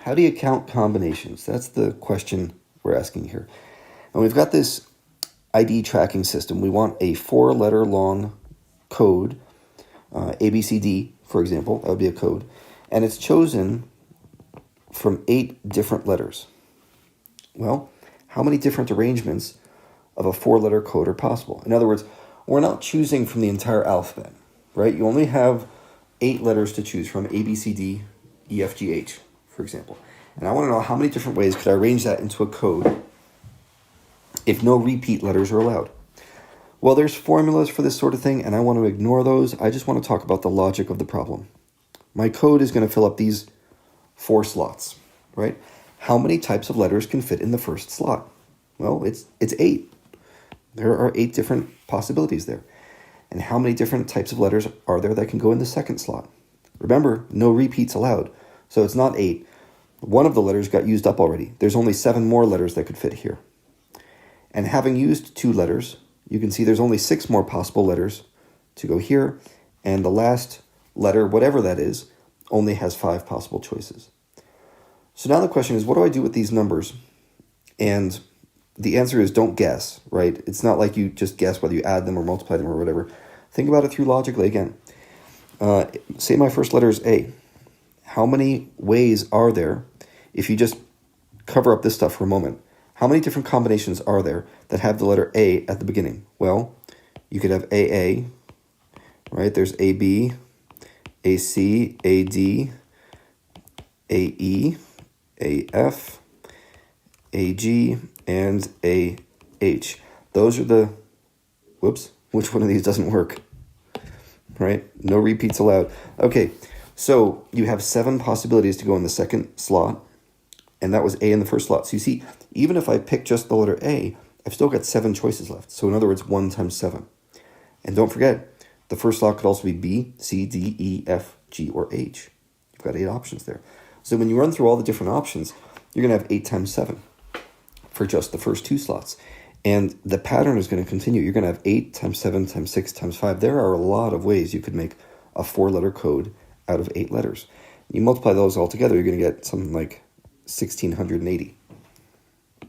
How do you count combinations? That's the question we're asking here. And we've got this ID tracking system. We want a 4-letter long code, ABCD, for example. That would be a code. And it's chosen from 8 different letters. Well, how many different arrangements of a 4-letter code are possible? In other words, we're not choosing from the entire alphabet, right? You only have 8 letters to choose from, A, B, C, D, E, F, G, H, for example. And I want to know how many different ways could I arrange that into a code if no repeat letters are allowed. Well, there's formulas for this sort of thing, and I want to ignore those. I just want to talk about the logic of the problem. My code is going to fill up these 4 slots, right? How many types of letters can fit in the first slot? Well, it's 8. There are 8 different possibilities there. And how many different types of letters are there that can go in the second slot? Remember, no repeats allowed. So it's not 8. One of the letters got used up already. There's only 7 more letters that could fit here. And having used 2 letters, you can see there's only 6 more possible letters to go here. And the last letter, whatever that is, only has 5 possible choices. So now the question is, what do I do with these numbers? And the answer is don't guess, right? It's not like you just guess whether you add them or multiply them or whatever. Think about it through logically again. Say my first letter is A. How many ways are there, if you just cover up this stuff for a moment, how many different combinations are there that have the letter A at the beginning? Well, you could have AA, right? There's AB, AC, AD, AE, AF, AG, and AH. Those are the, which one of these doesn't work? Right? No repeats allowed. Okay, so you have 7 possibilities to go in the second slot, and that was A in the first slot. So you see, even if I pick just the letter A, I've still got 7 choices left. So in other words, 1 times 7. And don't forget, the first slot could also be B, C, D, E, F, G, or H. You've got 8 options there. So when you run through all the different options, you're going to have 8 times 7 for just the first 2 slots. And the pattern is going to continue. You're going to have 8 times 7 times 6 times 5. There are a lot of ways you could make a 4-letter code out of 8 letters. You multiply those all together, you're going to get something like 1,680.